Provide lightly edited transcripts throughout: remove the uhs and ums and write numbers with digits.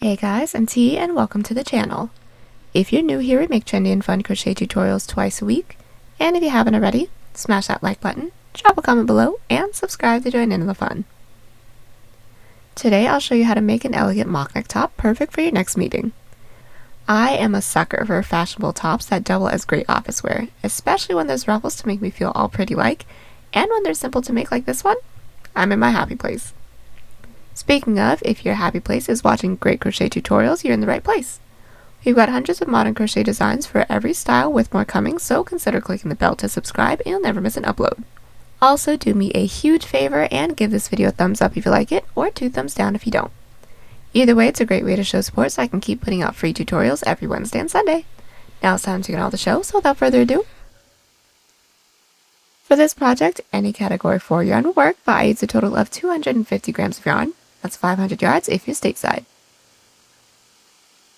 Hey guys, I'm T and welcome to the channel. If you're new here, we make trendy and fun crochet tutorials twice a week. And if you haven't already, smash that like button, drop a comment below, and subscribe to join in the fun. Today I'll show you how to make an elegant mock neck top perfect for your next meeting. I am a sucker for fashionable tops that double as great office wear, especially when there's ruffles to make me feel all pretty like, and when they're simple to make like this one, I'm in my happy place. Speaking of, if your happy place is watching great crochet tutorials, you're in the right place. We've got hundreds of modern crochet designs for every style with more coming, so consider clicking the bell to subscribe and you'll never miss an upload. Also, do me a huge favor and give this video a thumbs up if you like it, or 2 thumbs down if you don't. Either way, it's a great way to show support so I can keep putting out free tutorials every Wednesday and Sunday. Now it's time to get on the show, so without further ado. For this project, any category 4 yarn will work, but I used a total of 250 grams of yarn. That's 500 yards if you're stateside.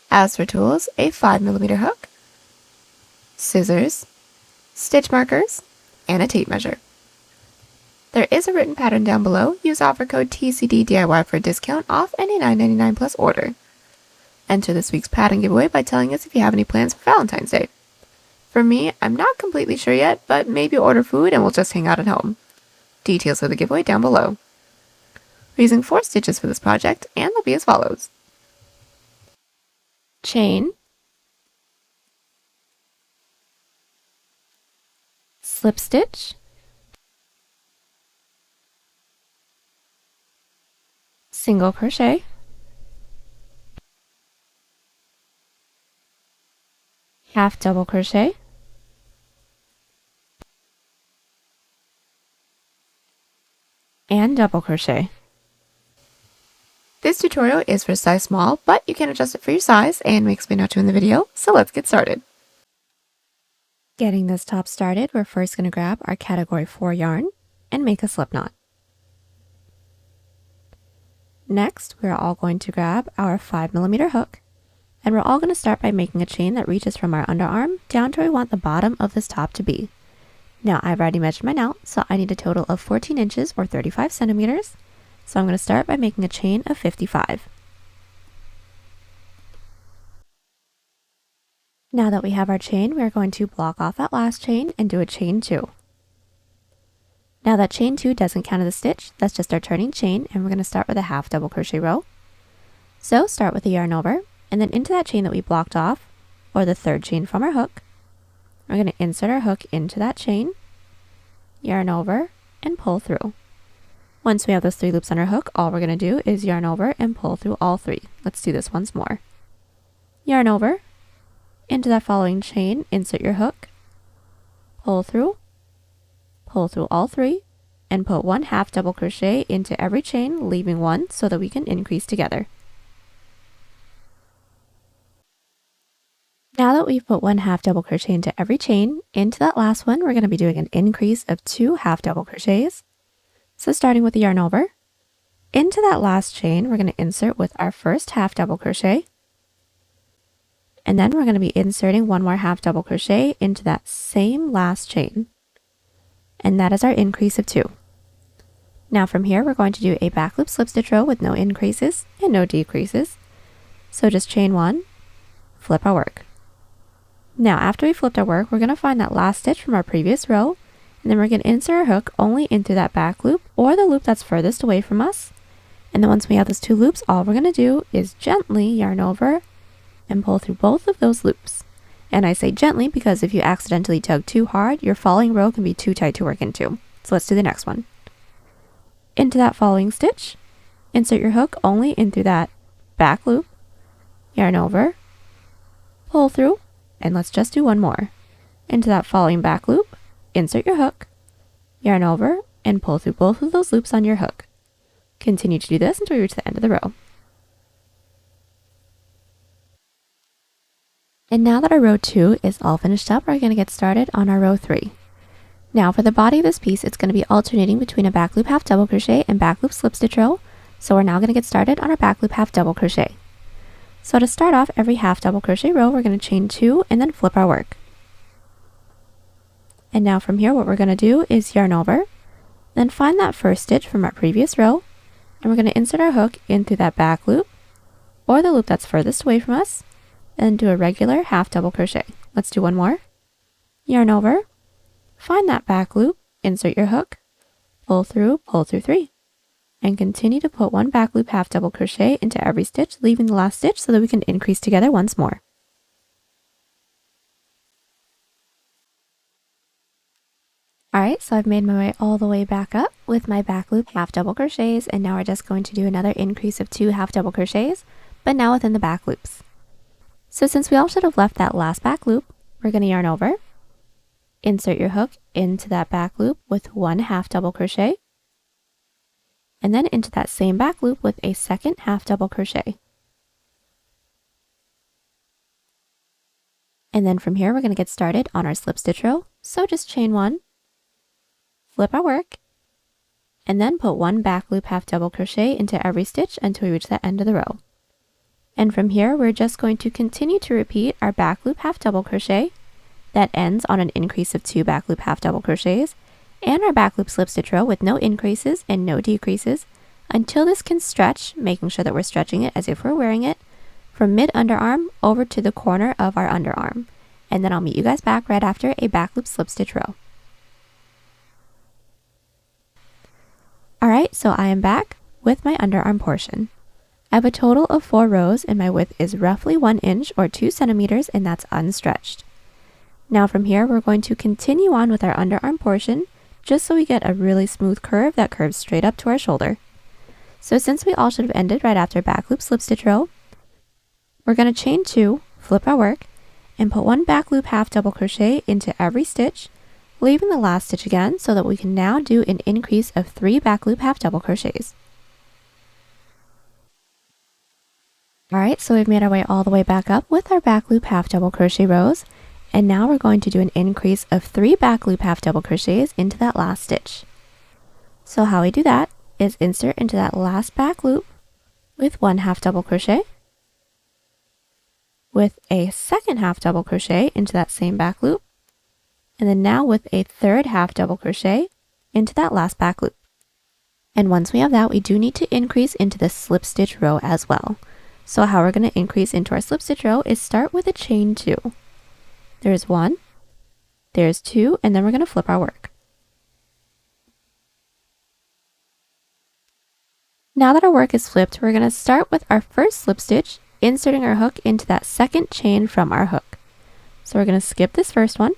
As for tools, a 5mm hook, scissors, stitch markers, and a tape measure. There is a written pattern down below. Use offer code TCDDIY for a discount off any $9.99 plus order. Enter this week's pattern giveaway by telling us if you have any plans for Valentine's Day. For me, I'm not completely sure yet, but maybe order food and we'll just hang out at home. Details of the giveaway down below. We're using 4 stitches for this project, and they'll be as follows. Chain, slip stitch, single crochet, half double crochet, and double crochet. This tutorial is for size small, but you can adjust it for your size and we explain how to in the video, so let's get started. Getting this top started, we're first going to grab our category 4 yarn and make a slip knot. Next, we're all going to grab our 5mm hook, and we're all going to start by making a chain that reaches from our underarm down to where we want the bottom of this top to be. Now, I've already measured mine out, so I need a total of 14 inches or 35 centimeters. So I'm going to start by making a chain of 55. Now that we have our chain, we're going to block off that last chain and do a chain 2. Now that chain 2 doesn't count as a stitch, that's just our turning chain, and we're going to start with a half double crochet row. So start with a yarn over, and then into that chain that we blocked off, or the 3rd chain from our hook, we're going to insert our hook into that chain, yarn over, and pull through. Once we have those 3 loops on our hook, all we're going to do is yarn over and pull through all 3. Let's do this once more. Yarn over, into that following chain, insert your hook, pull through all 3, and put 1 half double crochet into every chain, leaving 1 so that we can increase together. Now that we've put 1 half double crochet into every chain, into that last one, we're going to be doing an increase of 2 half double crochets. So starting with the yarn over, into that last chain, we're going to insert with our first half double crochet. And then we're going to be inserting 1 more half double crochet into that same last chain. And that is our increase of 2. Now from here, we're going to do a back loop slip stitch row with no increases and no decreases. So just chain 1, flip our work. Now after we flipped our work, we're going to find that last stitch from our previous row, and then we're going to insert our hook only into that back loop or the loop that's furthest away from us. And then once we have those 2 loops, all we're going to do is gently yarn over and pull through both of those loops. And I say gently because if you accidentally tug too hard, your following row can be too tight to work into. So let's do the next one. Into that following stitch, insert your hook only in through that back loop, yarn over, pull through, and let's just do 1 more. Into that following back loop, insert your hook, yarn over, and pull through both of those loops on your hook. Continue to do this until we reach the end of the row. And now that our row 2 is all finished up, we're going to get started on our row 3. Now for the body of this piece, it's going to be alternating between a back loop half double crochet and back loop slip stitch row. So we're now going to get started on our back loop half double crochet. So to start off every half double crochet row, we're going to chain 2 and then flip our work. And now from here, what we're going to do is yarn over, then find that first stitch from our previous row, and we're going to insert our hook in through that back loop or the loop that's furthest away from us, and do a regular half double crochet. Let's do one more. Yarn over, find that back loop, insert your hook, pull through 3, and continue to put one back loop half double crochet into every stitch, leaving the last stitch so that we can increase together once more. Alright, so I've made my way all the way back up with my back loop half double crochets, and now we're just going to do another increase of 2 half double crochets, but now within the back loops. So since we all should have left that last back loop, we're going to yarn over, insert your hook into that back loop with 1 half double crochet, and then into that same back loop with a second half double crochet. And then from here, we're going to get started on our slip stitch row. So just chain 1, flip our work, and then put 1 back loop half double crochet into every stitch until we reach the end of the row. And from here, we're just going to continue to repeat our back loop half double crochet that ends on an increase of 2 back loop half double crochets, and our back loop slip stitch row with no increases and no decreases until this can stretch, making sure that we're stretching it as if we're wearing it, from mid underarm over to the corner of our underarm. And then I'll meet you guys back right after a back loop slip stitch row. Alright, so I am back with my underarm portion. I have a total of 4 rows and my width is roughly 1 inch or 2 centimeters, and that's unstretched. Now from here, we're going to continue on with our underarm portion just so we get a really smooth curve that curves straight up to our shoulder. So since we all should have ended right after back loop slip stitch row, we're going to chain 2, flip our work, and put 1 back loop half double crochet into every stitch, leaving the last stitch again so that we can now do an increase of 3 back loop half double crochets. Alright, so we've made our way all the way back up with our back loop half double crochet rows, and now we're going to do an increase of 3 back loop half double crochets into that last stitch. So how we do that is insert into that last back loop with 1 half double crochet, with a second half double crochet into that same back loop, and then now with a third half double crochet into that last back loop. And once we have that, we do need to increase into the slip stitch row as well. So how we're going to increase into our slip stitch row is start with a chain 2. There's 1, there's 2, and then we're going to flip our work. Now that our work is flipped, we're going to start with our first slip stitch, inserting our hook into that second chain from our hook. So we're going to skip this first one,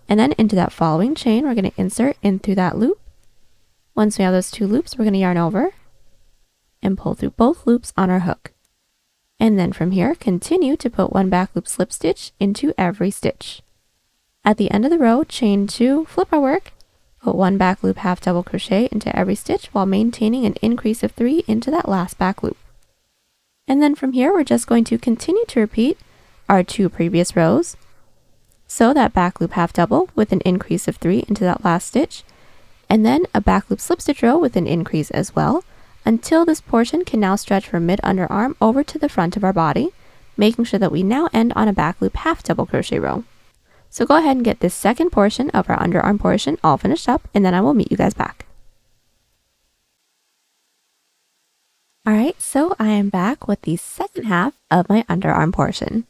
and then into that following chain, we're going to insert in through that loop. Once we have those 2 loops, we're going to yarn over and pull through both loops on our hook. And then from here, continue to put 1 back loop slip stitch into every stitch. At the end of the row, chain 2, flip our work, put 1 back loop half double crochet into every stitch while maintaining an increase of 3 into that last back loop. And then from here, we're just going to continue to repeat our 2 previous rows. So that back loop half double with an increase of 3 into that last stitch, and then a back loop slip stitch row with an increase as well, until this portion can now stretch from mid underarm over to the front of our body, making sure that we now end on a back loop half double crochet row. So go ahead and get this second portion of our underarm portion all finished up, and then I will meet you guys back. Alright, so I am back with the second half of my underarm portion.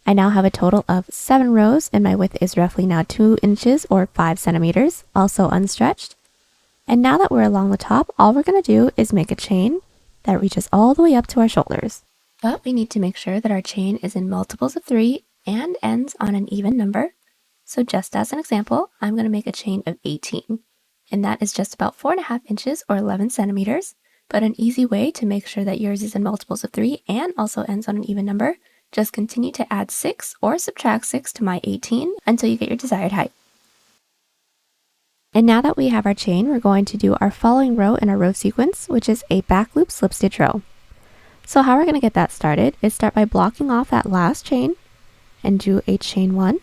I now have a total of 7 rows, and my width is roughly now 2 inches or 5 centimeters, also unstretched. And now that we're along the top, all we're going to do is make a chain that reaches all the way up to our shoulders. But we need to make sure that our chain is in multiples of 3 and ends on an even number. So just as an example, I'm going to make a chain of 18. And that is just about 4.5 inches or 11 centimeters. But an easy way to make sure that yours is in multiples of 3 and also ends on an even number, just continue to add 6 or subtract 6 to my 18 until you get your desired height. And now that we have our chain, we're going to do our following row in our row sequence, which is a back loop slip stitch row. So how we're going to get that started is start by blocking off that last chain and do a chain 1.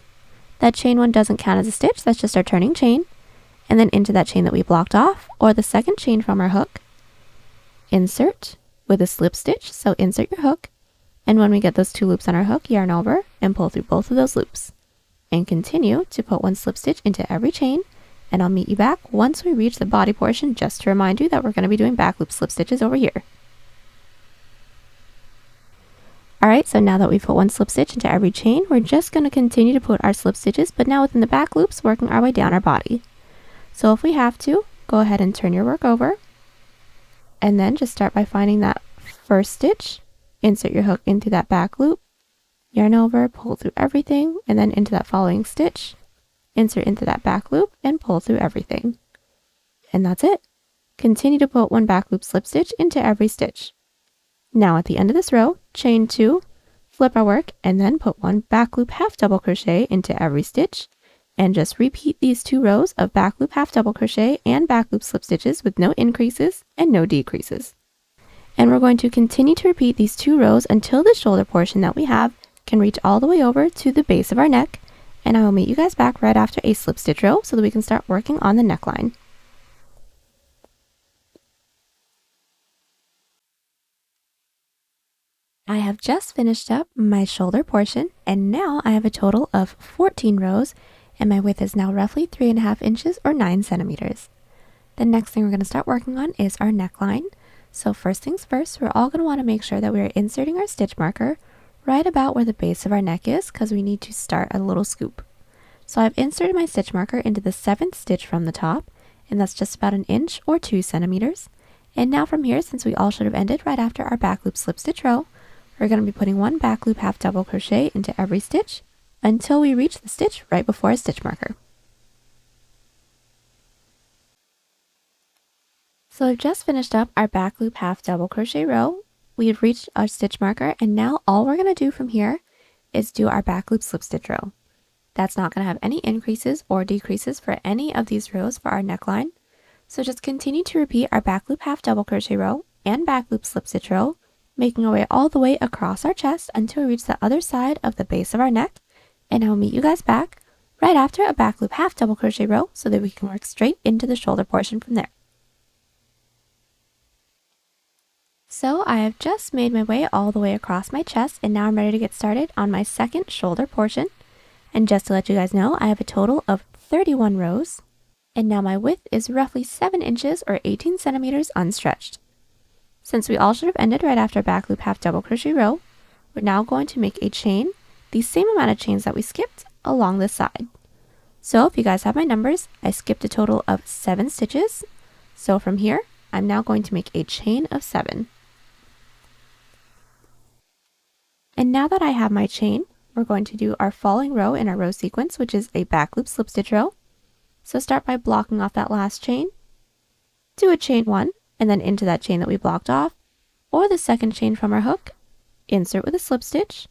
That chain 1 doesn't count as a stitch, that's just our turning chain. And then into that chain that we blocked off, or the second chain from our hook, insert with a slip stitch, so insert your hook. And when we get those 2 loops on our hook, yarn over and pull through both of those loops. And continue to put 1 slip stitch into every chain, and I'll meet you back once we reach the body portion, just to remind you that we're going to be doing back loop slip stitches over here. Alright, so now that we've put one slip stitch into every chain, we're just going to continue to put our slip stitches, but now within the back loops, working our way down our body. So if we have to, go ahead and turn your work over, and then just start by finding that first stitch, insert your hook into that back loop, yarn over, pull through everything, and then into that following stitch, insert into that back loop, and pull through everything. And that's it. Continue to put one back loop slip stitch into every stitch. Now at the end of this row, chain 2, flip our work, and then put one back loop half double crochet into every stitch, and just repeat these 2 rows of back loop half double crochet and back loop slip stitches with no increases and no decreases. And we're going to continue to repeat these 2 rows until the shoulder portion that we have can reach all the way over to the base of our neck, and I will meet you guys back right after a slip stitch row so that we can start working on the neckline. I have just finished up my shoulder portion, and now I have a total of 14 rows, and my width is now roughly 3.5 inches or 9 centimeters. The next thing we're going to start working on is our neckline. So first things first, we're all going to want to make sure that we are inserting our stitch marker right about where the base of our neck is, because we need to start a little scoop. So I've inserted my stitch marker into the 7th stitch from the top, and that's just about 1 inch or 2 centimeters. And now from here, since we all should have ended right after our back loop slip stitch row, we're going to be putting one back loop half double crochet into every stitch until we reach the stitch right before a stitch marker. So I've just finished up our back loop half double crochet row. We have reached our stitch marker, and now all we're going to do from here is do our back loop slip stitch row. That's not going to have any increases or decreases for any of these rows for our neckline. So just continue to repeat our back loop half double crochet row and back loop slip stitch row, making our way all the way across our chest until we reach the other side of the base of our neck, and I'll meet you guys back right after a back loop half double crochet row so that we can work straight into the shoulder portion from there. So I have just made my way all the way across my chest, and now I'm ready to get started on my second shoulder portion. And just to let you guys know, I have a total of 31 rows, and now my width is roughly 7 inches or 18 centimeters unstretched. Since we all should have ended right after back loop half double crochet row, we're now going to make a chain, the same amount of chains that we skipped along this side. So if you guys have my numbers, I skipped a total of 7 stitches. So from here, I'm now going to make a chain of 7. And now that I have my chain, we're going to do our following row in our row sequence, which is a back loop slip stitch row. So start by blocking off that last chain, do a chain 1, and then into that chain that we blocked off, or the second chain from our hook, insert with a slip stitch,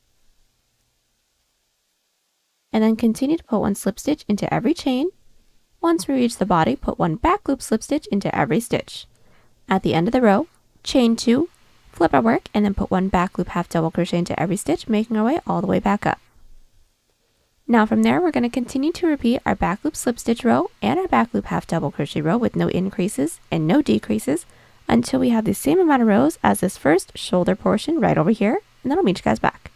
and then continue to put one slip stitch into every chain. Once we reach the body, put one back loop slip stitch into every stitch. At the end of the row, chain 2, flip our work, and then put one back loop half double crochet into every stitch, making our way all the way back up. Now from there, we're going to continue to repeat our back loop slip stitch row and our back loop half double crochet row with no increases and no decreases until we have the same amount of rows as this first shoulder portion right over here, and then I'll meet you guys back.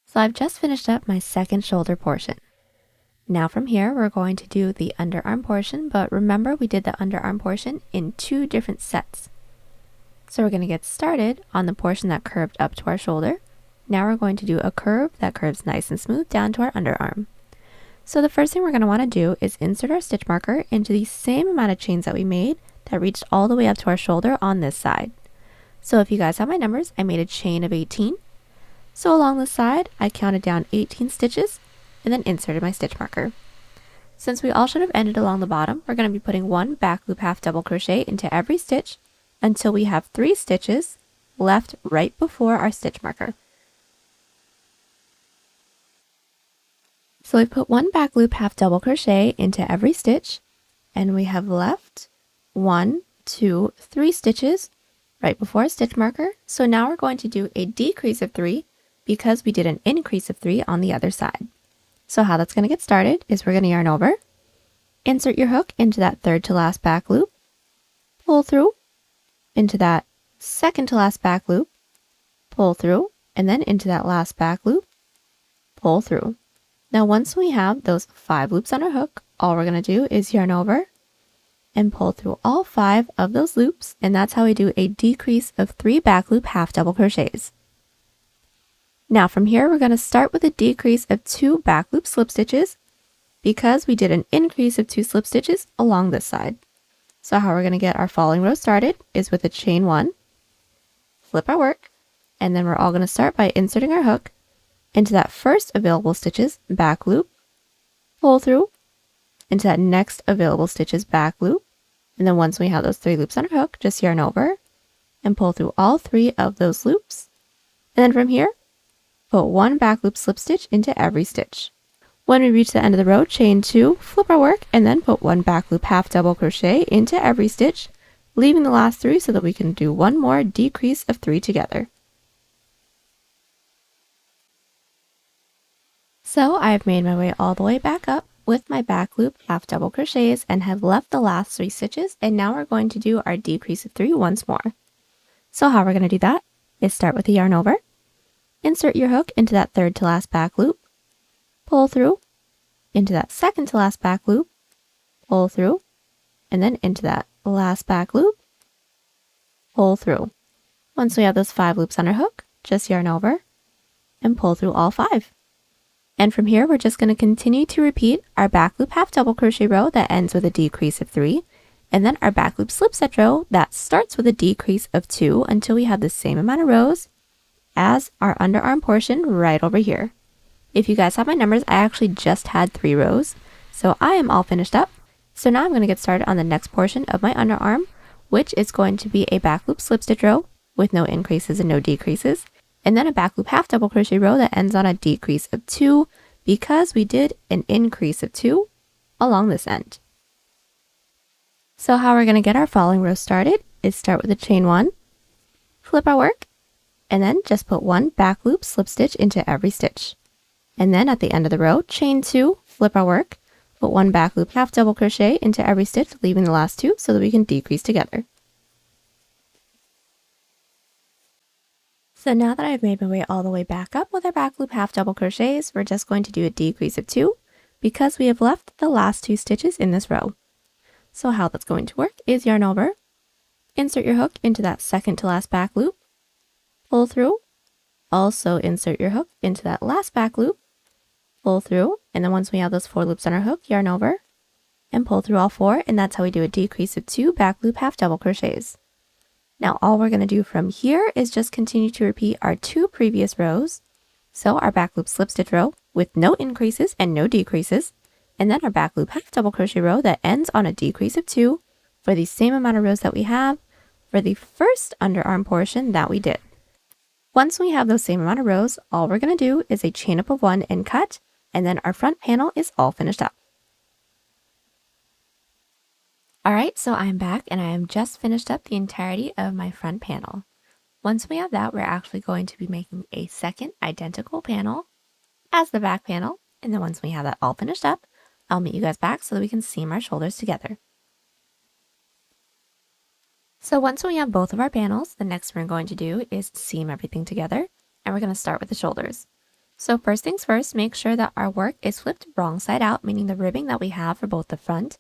So I've just finished up my second shoulder portion. Now from here, we're going to do the underarm portion, but remember we did the underarm portion in 2 different sets. So we're going to get started on the portion that curved up to our shoulder. Now we're going to do a curve that curves nice and smooth down to our underarm. So the first thing we're going to want to do is insert our stitch marker into the same amount of chains that we made that reached all the way up to our shoulder on this side. So if you guys have my numbers, I made a chain of 18. So along this side, I counted down 18 stitches and then inserted my stitch marker. Since we all should have ended along the bottom, we're going to be putting one back loop half double crochet into every stitch until we have 3 stitches left right before our stitch marker. So we put one back loop half double crochet into every stitch, and we have left 1, 2, 3 stitches right before a stitch marker. So now we're going to do a decrease of 3 because we did an increase of 3 on the other side. So how that's going to get started is we're going to yarn over, insert your hook into that third to last back loop, pull through into that second to last back loop, pull through, and then into that last back loop, pull through. Now once we have those 5 loops on our hook, all we're going to do is yarn over, and pull through all 5 of those loops, and that's how we do a decrease of 3 back loop half double crochets. Now from here we're going to start with a decrease of 2 back loop slip stitches because we did an increase of 2 slip stitches along this side. So how we're going to get our falling row started is with a chain 1, flip our work, and then we're all going to start by inserting our hook into that first available stitches back loop, pull through into that next available stitches back loop, and then once we have those 3 loops on our hook, just yarn over and pull through all 3 of those loops. And then from here, put 1 back loop slip stitch into every stitch. When we reach the end of the row, chain 2, flip our work, and then put 1 back loop half double crochet into every stitch, leaving the last 3 so that we can do 1 more decrease of 3 together. So I've made my way all the way back up with my back loop half double crochets and have left the last 3 stitches, and now we're going to do our decrease of 3 once more. So how we're going to do that is start with a yarn over, insert your hook into that third to last back loop, pull through into that second to last back loop, pull through, and then into that last back loop, pull through. Once we have those 5 loops on our hook, just yarn over and pull through all 5. And from here, we're just going to continue to repeat our back loop half double crochet row that ends with a decrease of 3, and then our back loop slip stitch row that starts with a decrease of 2 until we have the same amount of rows as our underarm portion right over here. If you guys have my numbers, I actually just had 3 rows, so I am all finished up. So now I'm going to get started on the next portion of my underarm, which is going to be a back loop slip stitch row with no increases and no decreases, and then a back loop half double crochet row that ends on a decrease of 2 because we did an increase of 2 along this end. So how we're going to get our falling row started is start with a chain 1, flip our work, and then just put 1 back loop slip stitch into every stitch. And then at the end of the row, chain 2, flip our work, put 1 back loop half double crochet into every stitch, leaving the last 2 so that we can decrease together. So now that I've made my way all the way back up with our back loop half double crochets, we're just going to do a decrease of 2 because we have left the last 2 stitches in this row. So how that's going to work is yarn over, insert your hook into that second to last back loop, pull through, also insert your hook into that last back loop, pull through, and then once we have those 4 loops on our hook, yarn over and pull through all 4, and that's how we do a decrease of 2 back loop half double crochets. Now all we're going to do from here is just continue to repeat our 2 previous rows. So our back loop slip stitch row with no increases and no decreases, and then our back loop half double crochet row that ends on a decrease of 2 for the same amount of rows that we have for the first underarm portion that we did. Once we have those same amount of rows, all we're going to do is a chain up of 1 and cut, and then our front panel is all finished up. Alright, so I'm back and I am just finished up the entirety of my front panel. Once we have that, we're actually going to be making a second identical panel as the back panel, and then once we have that all finished up, I'll meet you guys back so that we can seam our shoulders together. So once we have both of our panels, the next thing we're going to do is seam everything together, and we're going to start with the shoulders. So first things first, make sure that our work is flipped wrong side out, meaning the ribbing that we have for both the front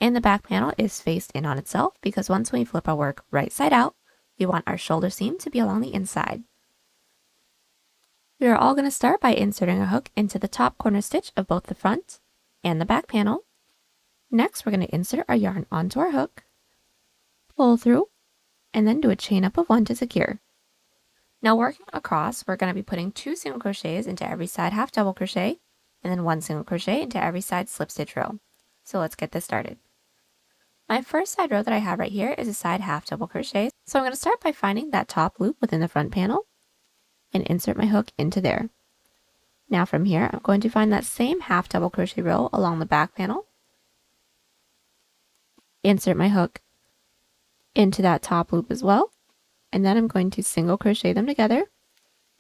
and the back panel is faced in on itself, because once we flip our work right side out, we want our shoulder seam to be along the inside. We are all going to start by inserting a hook into the top corner stitch of both the front and the back panel. Next, we're going to insert our yarn onto our hook, pull through, and then do a chain up of 1 to secure. Now working across, we're going to be putting 2 single crochets into every side half double crochet, and then 1 single crochet into every side slip stitch row. So let's get this started. My first side row that I have right here is a side half double crochet. So I'm going to start by finding that top loop within the front panel and insert my hook into there. Now from here, I'm going to find that same half double crochet row along the back panel, insert my hook into that top loop as well, and then I'm going to single crochet them together.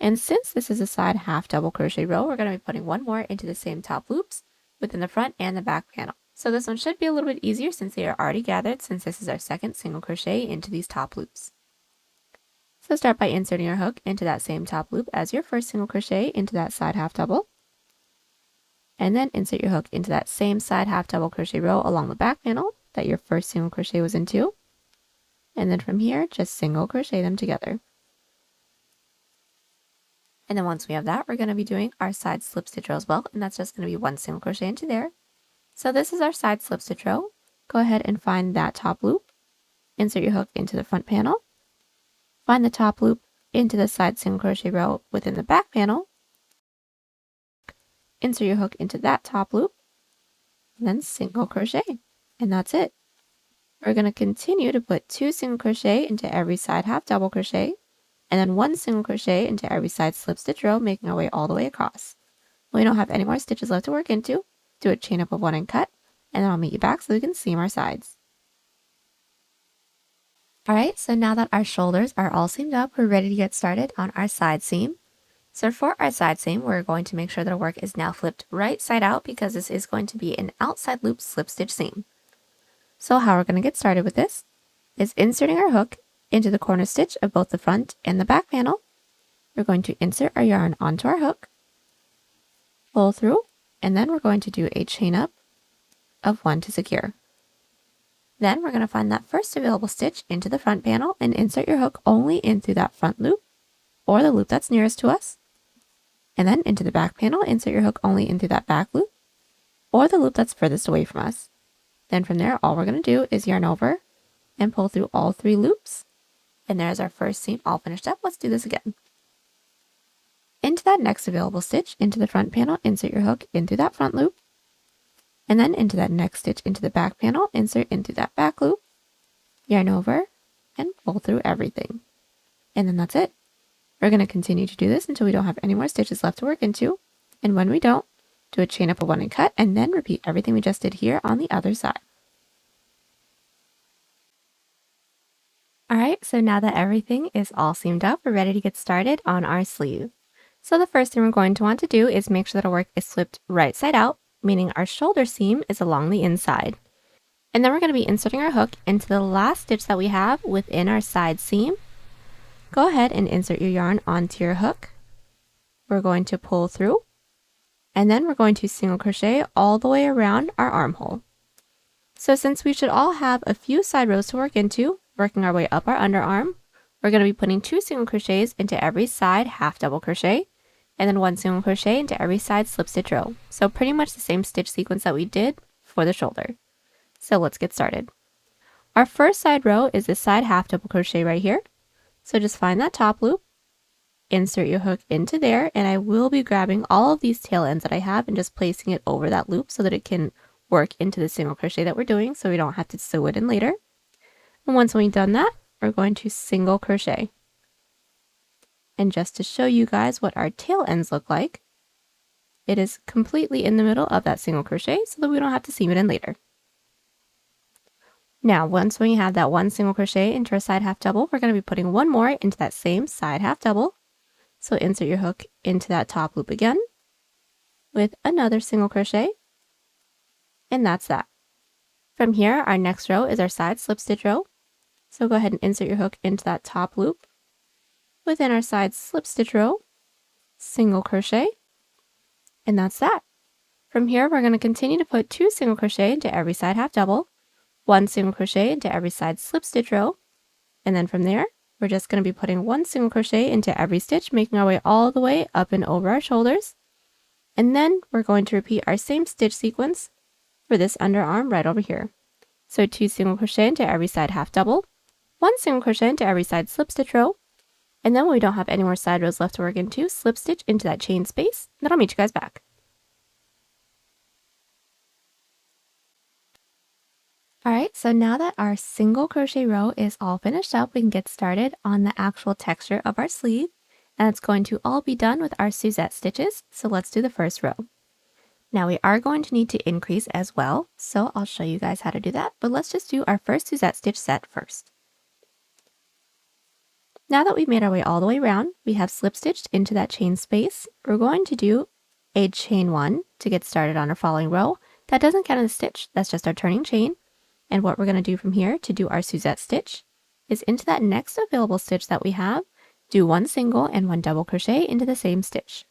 And since this is a side half double crochet row, we're going to be putting 1 more into the same top loops within the front and the back panel. So this one should be a little bit easier since they are already gathered, since this is our second single crochet into these top loops. So start by inserting your hook into that same top loop as your first single crochet into that side half double, and then insert your hook into that same side half double crochet row along the back panel, that your first single crochet was into. And then from here, just single crochet them together. And then once we have that, we're going to be doing our side slip stitch row as well, and that's just going to be one single crochet into there. So this is our side slip stitch row. Go ahead and find that top loop, insert your hook into the front panel, find the top loop into the side single crochet row within the back panel, insert your hook into that top loop, and then single crochet, and that's it. We're going to continue to put 2 single crochet into every side half double crochet, and then 1 single crochet into every side slip stitch row, making our way all the way across. When we don't have any more stitches left to work into, do a chain up of 1 and cut, and then I'll meet you back so we can seam our sides. Alright, so now that our shoulders are all seamed up, we're ready to get started on our side seam. So for our side seam, we're going to make sure that our work is now flipped right side out because this is going to be an outside loop slip stitch seam. So how we're going to get started with this is inserting our hook into the corner stitch of both the front and the back panel. We're going to insert our yarn onto our hook, pull through, and then we're going to do a chain up of 1 to secure. Then we're going to find that first available stitch into the front panel and insert your hook only in through that front loop or the loop that's nearest to us. And then into the back panel, insert your hook only in through that back loop or the loop that's furthest away from us. Then from there, all we're going to do is yarn over and pull through all 3 loops. And there's our first seam all finished up. Let's do this again. Into that next available stitch, into the front panel, insert your hook in through that front loop. And then into that next stitch into the back panel, insert in through that back loop, yarn over, and pull through everything. And then that's it. We're going to continue to do this until we don't have any more stitches left to work into. And when we don't, do a chain up of 1 and cut, and then repeat everything we just did here on the other side. Alright, so now that everything is all seamed up, we're ready to get started on our sleeve. So the first thing we're going to want to do is make sure that our work is flipped right side out, meaning our shoulder seam is along the inside. And then we're going to be inserting our hook into the last stitch that we have within our side seam. Go ahead and insert your yarn onto your hook. We're going to pull through, and then we're going to single crochet all the way around our armhole. So since we should all have a few side rows to work into, working our way up our underarm, we're going to be putting 2 single crochets into every side half double crochet, and then 1 single crochet into every side slip stitch row. So pretty much the same stitch sequence that we did for the shoulder. So let's get started. Our first side row is this side half double crochet right here. So just find that top loop, insert your hook into there, and I will be grabbing all of these tail ends that I have and just placing it over that loop so that it can work into the single crochet that we're doing so we don't have to sew it in later. And once we've done that, we're going to single crochet. And just to show you guys what our tail ends look like, it is completely in the middle of that single crochet so that we don't have to seam it in later. Now, once we have that 1 single crochet into our side half double, we're going to be putting 1 more into that same side half double. So insert your hook into that top loop again with another single crochet, and that's that. From here, our next row is our side slip stitch row. So go ahead and insert your hook into that top loop within our side slip stitch row, single crochet, and that's that. From here, we're going to continue to put 2 single crochet into every side half double, 1 single crochet into every side slip stitch row, and then from there, we're just going to be putting 1 single crochet into every stitch, making our way all the way up and over our shoulders. And then we're going to repeat our same stitch sequence for this underarm right over here. So 2 single crochet into every side half double, 1 single crochet into every side slip stitch row, and then when we don't have any more side rows left to work into, slip stitch into that chain space, then I'll meet you guys back. Alright, so now that our single crochet row is all finished up, we can get started on the actual texture of our sleeve, and it's going to all be done with our Suzette stitches, so let's do the first row. Now we are going to need to increase as well, so I'll show you guys how to do that, but let's just do our first Suzette stitch set first. Now that we've made our way all the way around, we have slip stitched into that chain space. We're going to do a chain 1 to get started on our following row. That doesn't count as a stitch, that's just our turning chain. And what we're going to do from here to do our Suzette stitch is into that next available stitch that we have, do 1 single and 1 double crochet into the same stitch.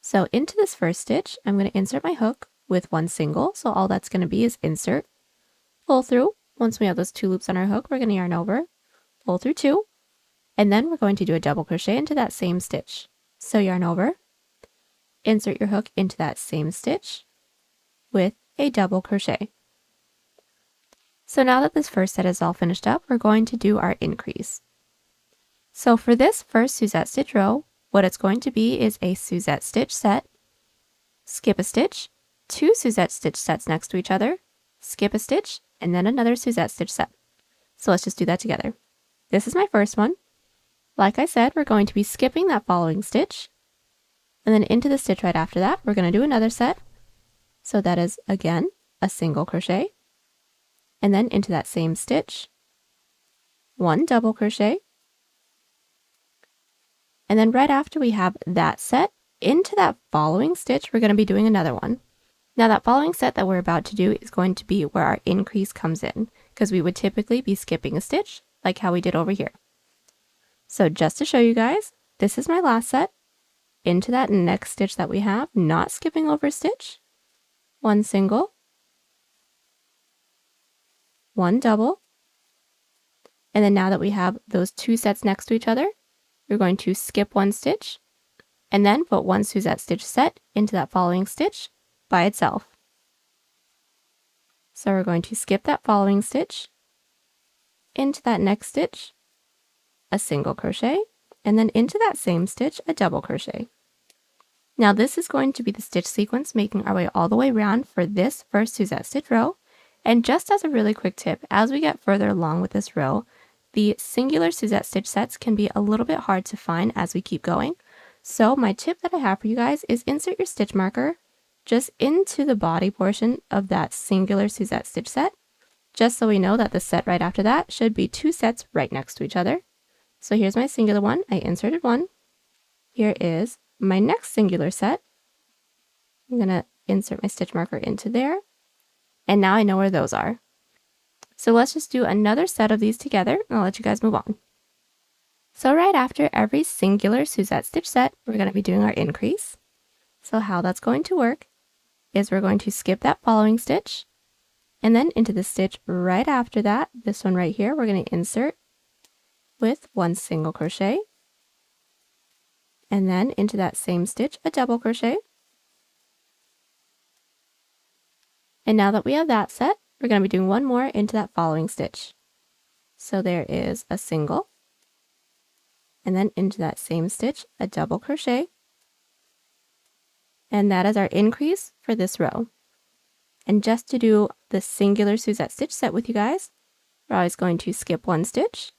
So into this first stitch, I'm going to insert my hook with 1 single, so all that's going to be is insert, pull through. Once we have those 2 loops on our hook, we're going to yarn over, pull through 2, and then we're going to do a double crochet into that same stitch. So yarn over, insert your hook into that same stitch with a double crochet. So now that this first set is all finished up, we're going to do our increase. So for this first Suzette Stitch row, what it's going to be is a Suzette Stitch set, skip a stitch, 2 Suzette Stitch sets next to each other, skip a stitch, and then another Suzette Stitch set. So let's just do that together. This is my first one. Like I said, we're going to be skipping that following stitch, and then into the stitch right after that, we're going to do another set. So that is, again, a single crochet, and then into that same stitch, 1 double crochet, and then right after we have that set, into that following stitch, we're going to be doing another one. Now that following set that we're about to do is going to be where our increase comes in, because we would typically be skipping a stitch, like how we did over here. So just to show you guys, this is my last set. Into that next stitch that we have, not skipping over a stitch, 1 single, 1 double, and then now that we have those 2 sets next to each other, we're going to skip 1 stitch, and then put 1 Suzette Stitch set into that following stitch by itself. So we're going to skip that following stitch, into that next stitch, a single crochet, and then into that same stitch, a double crochet. Now this is going to be the stitch sequence making our way all the way around for this first Suzette Stitch row. And just as a really quick tip, as we get further along with this row, the singular Suzette Stitch sets can be a little bit hard to find as we keep going. So my tip that I have for you guys is insert your stitch marker just into the body portion of that singular Suzette Stitch set, just so we know that the set right after that should be 2 sets right next to each other. So here's my singular one, I inserted 1. Here is my next singular set. I'm going to insert my stitch marker into there, and now I know where those are. So let's just do another set of these together, and I'll let you guys move on. So right after every singular Suzette Stitch set, we're going to be doing our increase. So how that's going to work is we're going to skip that following stitch, and then into the stitch right after that, this one right here, we're going to insert with 1 single crochet, and then into that same stitch, a double crochet. And now that we have that set, we're going to be doing 1 more into that following stitch. So there is a single, and then into that same stitch, a double crochet. And that is our increase for this row. And just to do the singular Suzette Stitch set with you guys, we're always going to skip 1 stitch,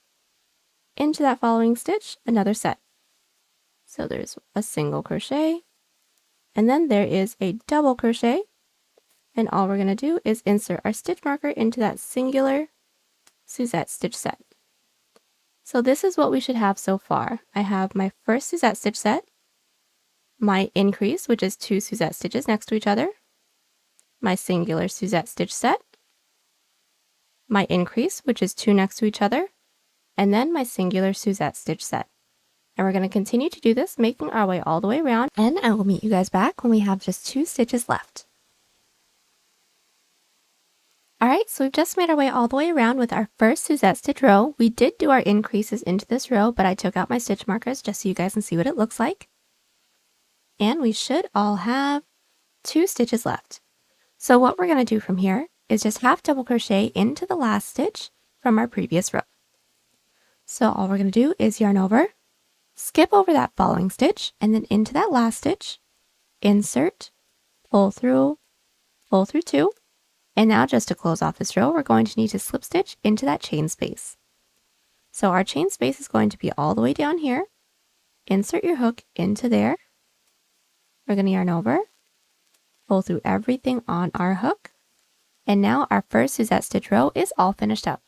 into that following stitch, another set. So there's a single crochet, and then there is a double crochet, and all we're going to do is insert our stitch marker into that singular Suzette Stitch set. So this is what we should have so far. I have my first Suzette Stitch set, my increase, which is 2 Suzette stitches next to each other, my singular Suzette Stitch set, my increase, which is 2 next to each other, and then my singular Suzette Stitch set. And we're going to continue to do this, making our way all the way around, and I will meet you guys back when we have just 2 stitches left. Alright, so we've just made our way all the way around with our first Suzette Stitch row. We did do our increases into this row, but I took out my stitch markers just so you guys can see what it looks like. And we should all have 2 stitches left. So what we're going to do from here is just half double crochet into the last stitch from our previous row. So all we're going to do is yarn over, skip over that following stitch, and then into that last stitch, insert, pull through 2, and now just to close off this row, we're going to need to slip stitch into that chain space. So our chain space is going to be all the way down here. Insert your hook into there. We're going to yarn over, pull through everything on our hook, and now our first Suzette Stitch row is all finished up.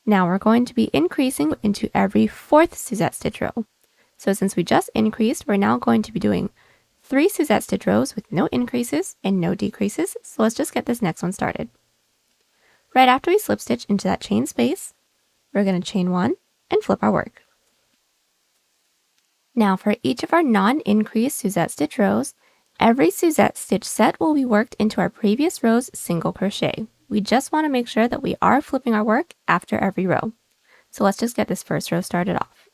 Now we're going to be increasing into every 4th Suzette Stitch row. So since we just increased, we're now going to be doing 3 Suzette Stitch rows with no increases and no decreases. So let's just get this next one started. Right after we slip stitch into that chain space, we're going to chain 1 and flip our work. Now for each of our non-increased Suzette Stitch rows, every Suzette Stitch set will be worked into our previous row's single crochet. we just want to make sure that we are flipping our work after every row. So let's just get this first row started off.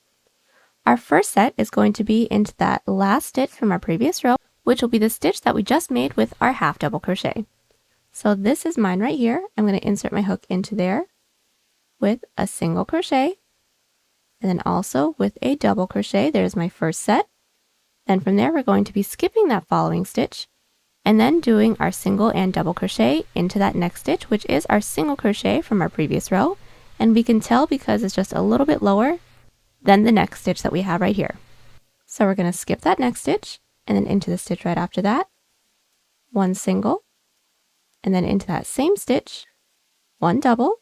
Our first set is going to be into that last stitch from our previous row, which will be the stitch that we just made with our half double crochet. So this is mine right here. I'm going to insert my hook into there with a single crochet, and then also with a double crochet. There's my first set. Then from there, we're going to be skipping that following stitch and then doing our single and double crochet into that next stitch, which is our single crochet from our previous row. And we can tell because it's just a little bit lower than the next stitch that we have right here. So we're going to skip that next stitch and then into the stitch right after that, one single, and then into that same stitch, one double,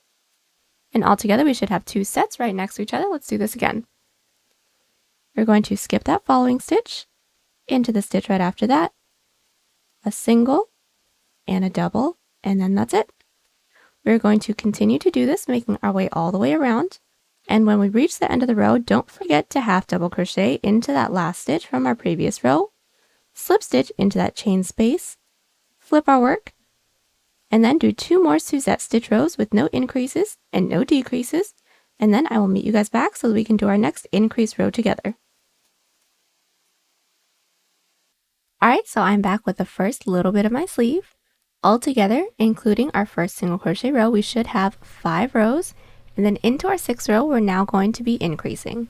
and altogether we should have two sets right next to each other. Let's do this again. We're going to skip that following stitch, into the stitch right after that, a single and a double, and then that's it. We're going to continue to do this, making our way all the way around. And when we reach the end of the row, don't forget to half double crochet into that last stitch from our previous row, slip stitch into that chain space, flip our work, and then do 2 more Suzette stitch rows with no increases and no decreases, and then I will meet you guys back so that we can do our next increase row together. Alright, so I'm back with the first little bit of my sleeve. Altogether, including our first single crochet row, we should have 5 rows, and then into our 6th row, we're now going to be increasing.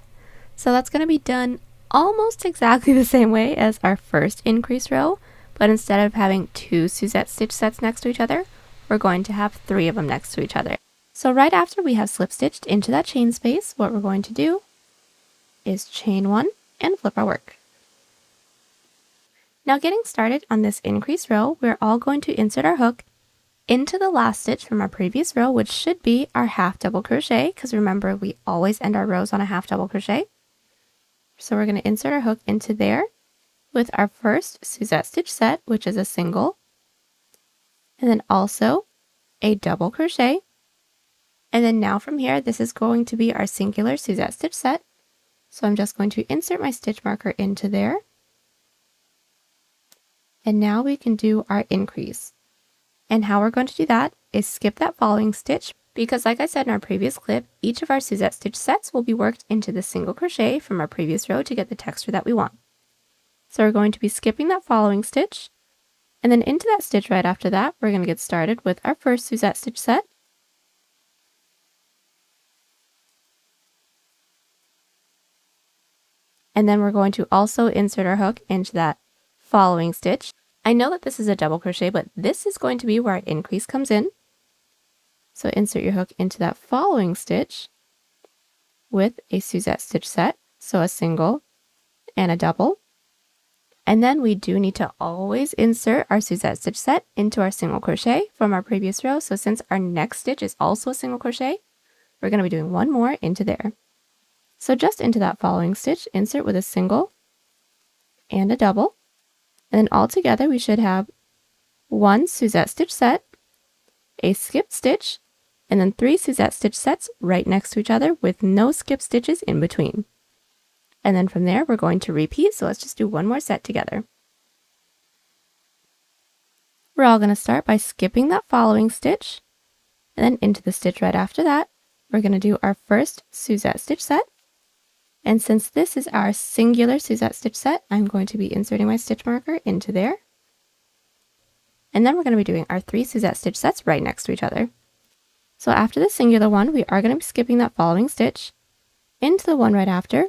So that's going to be done almost exactly the same way as our first increase row, but instead of having 2 Suzette stitch sets next to each other, we're going to have 3 of them next to each other. So right after we have slip stitched into that chain space, what we're going to do is chain 1 and flip our work. Now getting started on this increase row, we're all going to insert our hook into the last stitch from our previous row, which should be our half double crochet, because remember we always end our rows on a half double crochet. So we're going to insert our hook into there with our first Suzette stitch set, which is a single, and then also a double crochet. And then now from here, this is going to be our singular Suzette stitch set. So I'm just going to insert my stitch marker into there. And now we can do our increase. And how we're going to do that is skip that following stitch, because like I said in our previous clip, each of our Suzette stitch sets will be worked into the single crochet from our previous row to get the texture that we want. So we're going to be skipping that following stitch, and then into that stitch right after that, we're going to get started with our first Suzette stitch set. And then we're going to also insert our hook into that following stitch. I know that this is a double crochet, but this is going to be where our increase comes in. So insert your hook into that following stitch with a Suzette stitch set, so a single and a double. And then we do need to always insert our Suzette stitch set into our single crochet from our previous row. So since our next stitch is also a single crochet, we're going to be doing one more into there. So just into that following stitch, insert with a single and a double. And then all together we should have 1 Suzette stitch set, a skipped stitch, and then 3 Suzette stitch sets right next to each other with no skip stitches in between. And then from there we're going to repeat, so let's just do one more set together. We're all going to start by skipping that following stitch, and then into the stitch right after that, we're going to do our first Suzette stitch set. And since this is our singular Suzette stitch set, I'm going to be inserting my stitch marker into there. And then we're going to be doing our 3 Suzette stitch sets right next to each other. So after the singular one, we are going to be skipping that following stitch into the one right after,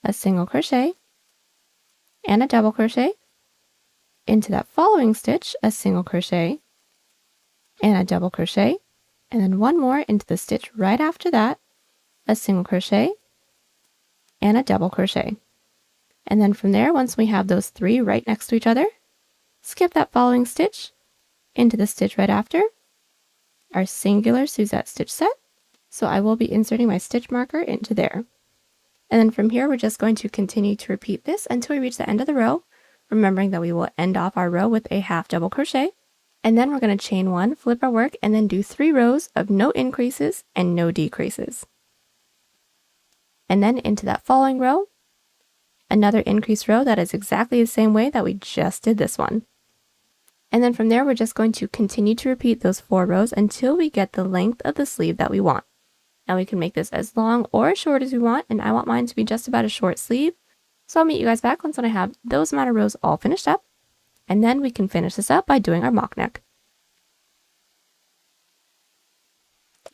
a single crochet and a double crochet, into that following stitch, a single crochet and a double crochet, and then one more into the stitch right after that, a single crochet and a double crochet. And then from there, once we have those 3 right next to each other, skip that following stitch into the stitch right after, our singular Suzette stitch set. So I will be inserting my stitch marker into there. And then from here, we're just going to continue to repeat this until we reach the end of the row, remembering that we will end off our row with a half double crochet. And then we're going to chain 1, flip our work, and then do 3 rows of no increases and no decreases. And then into that following row, another increase row that is exactly the same way that we just did this one. And then from there, we're just going to continue to repeat those 4 rows until we get the length of the sleeve that we want. Now we can make this as long or as short as we want, and I want mine to be just about a short sleeve. So I'll meet you guys back once when I have those amount of rows all finished up. And then we can finish this up by doing our mock neck.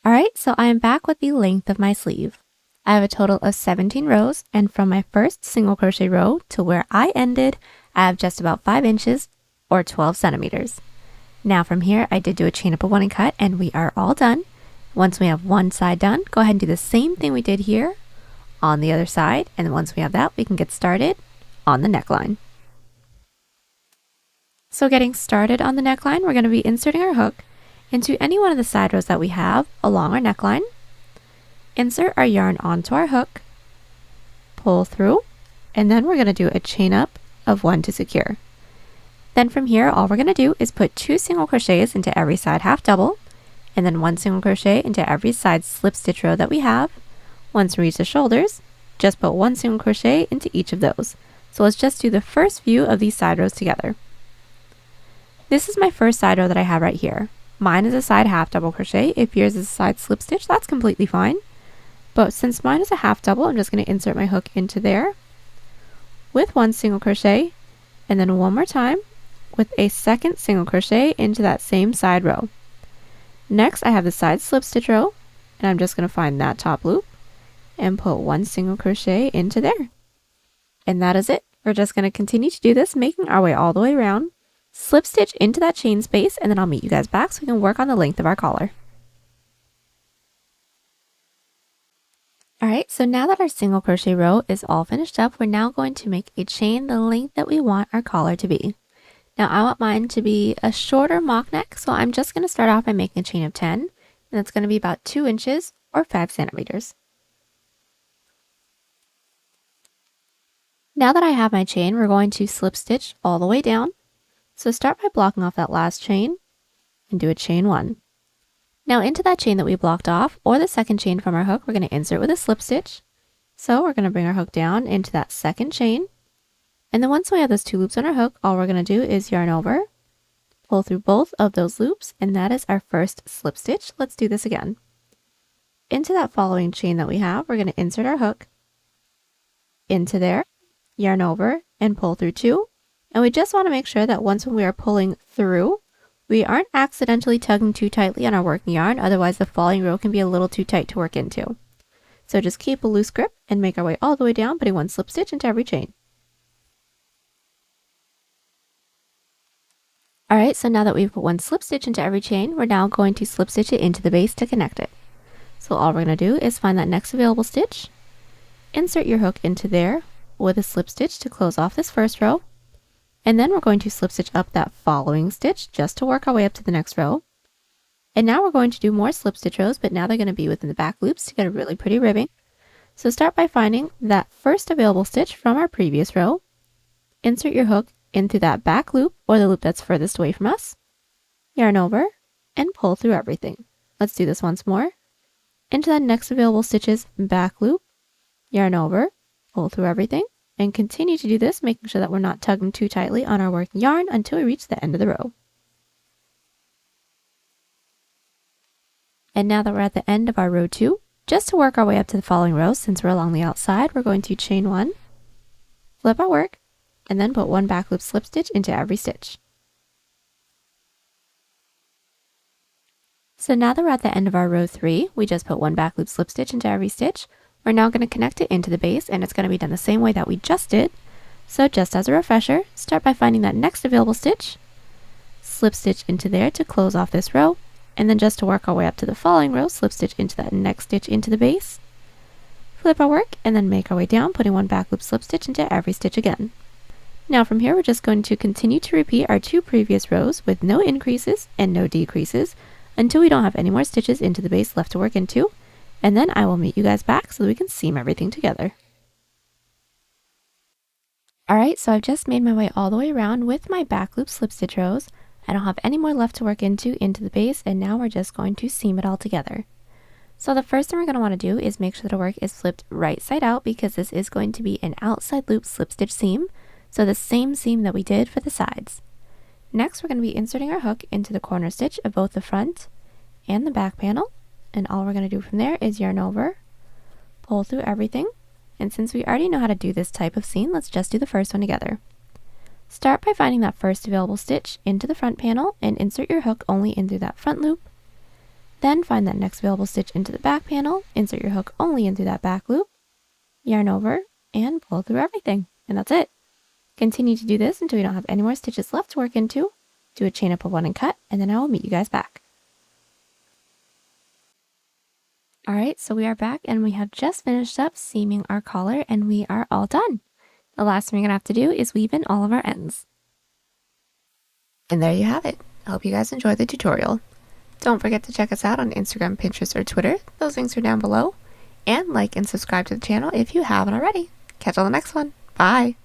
Alright, so I am back with the length of my sleeve. I have a total of 17 rows, and from my first single crochet row to where I ended, I have just about 5 inches or 12 centimeters. Now from here, I did do a chain up, a 1 and cut, and we are all done. Once we have one side done, go ahead and do the same thing we did here on the other side, and then once we have that, we can get started on the neckline. So getting started on the neckline, we're going to be inserting our hook into any one of the side rows that we have along our neckline. Insert our yarn onto our hook, pull through, and then we're going to do a chain up of 1 to secure. Then from here, all we're going to do is put 2 single crochets into every side half double, and then 1 single crochet into every side slip stitch row that we have. Once we reach the shoulders, just put 1 single crochet into each of those. So let's just do the first few of these side rows together. This is my first side row that I have right here. Mine is a side half double crochet. If yours is a side slip stitch, that's completely fine. But since mine is a half double, I'm just going to insert my hook into there with 1 single crochet, and then one more time with a second single crochet into that same side row. Next, I have the side slip stitch row, and I'm just going to find that top loop and put 1 single crochet into there. And that is it. We're just going to continue to do this, making our way all the way around, slip stitch into that chain space, and then I'll meet you guys back so we can work on the length of our collar. Alright, so now that our single crochet row is all finished up, we're now going to make a chain the length that we want our collar to be. Now I want mine to be a shorter mock neck, so I'm just going to start off by making a chain of 10, and it's going to be about 2 inches or 5 centimeters. Now that I have my chain, we're going to slip stitch all the way down. So start by blocking off that last chain and do a chain 1. Now into that chain that we blocked off, or the second chain from our hook, we're going to insert with a slip stitch. So we're going to bring our hook down into that second chain. And then once we have those 2 loops on our hook, all we're going to do is yarn over, pull through both of those loops, and that is our first slip stitch. Let's do this again. Into that following chain that we have, we're going to insert our hook into there, yarn over, and pull through 2. And we just want to make sure that once when we are pulling through, we aren't accidentally tugging too tightly on our working yarn, otherwise the following row can be a little too tight to work into. So just keep a loose grip and make our way all the way down, putting 1 slip stitch into every chain. Alright, so now that we've put 1 slip stitch into every chain, we're now going to slip stitch it into the base to connect it. So all we're going to do is find that next available stitch, insert your hook into there with a slip stitch to close off this first row, and then we're going to slip stitch up that following stitch just to work our way up to the next row. And now we're going to do more slip stitch rows, but now they're going to be within the back loops to get a really pretty ribbing. So start by finding that first available stitch from our previous row, insert your hook into that back loop or the loop that's furthest away from us, yarn over, and pull through everything. Let's do this once more. Into that next available stitch's back loop, yarn over, pull through everything, and continue to do this, making sure that we're not tugging too tightly on our working yarn until we reach the end of the row. And now that we're at the end of our row 2, just to work our way up to the following row, since we're along the outside, we're going to chain 1, flip our work, and then put 1 back loop slip stitch into every stitch. So now that we're at the end of our row 3, we just put 1 back loop slip stitch into every stitch. We're now going to connect it into the base, and it's going to be done the same way that we just did. So just as a refresher, start by finding that next available stitch, slip stitch into there to close off this row, and then just to work our way up to the following row, slip stitch into that next stitch into the base, flip our work, and then make our way down, putting 1 back loop slip stitch into every stitch again. Now from here, we're just going to continue to repeat our 2 previous rows with no increases and no decreases until we don't have any more stitches into the base left to work into. And then I will meet you guys back so that we can seam everything together. Alright, so I've just made my way all the way around with my back loop slip stitch rows. I don't have any more left to work into the base, and now we're just going to seam it all together. So the first thing we're going to want to do is make sure that our work is flipped right side out, because this is going to be an outside loop slip stitch seam, so the same seam that we did for the sides. Next, we're going to be inserting our hook into the corner stitch of both the front and the back panel. And all we're going to do from there is yarn over, pull through everything. And since we already know how to do this type of seam, let's just do the first one together. Start by finding that first available stitch into the front panel and insert your hook only in through that front loop. Then find that next available stitch into the back panel, insert your hook only in through that back loop, yarn over, and pull through everything. And that's it. Continue to do this until you don't have any more stitches left to work into. Do a chain up of 1 and cut, and then I will meet you guys back. Alright, so we are back and we have just finished up seaming our collar and we are all done. The last thing we're going to have to do is weave in all of our ends. And there you have it. I hope you guys enjoyed the tutorial. Don't forget to check us out on Instagram, Pinterest, or Twitter. Those links are down below. And like and subscribe to the channel if you haven't already. Catch you on the next one. Bye!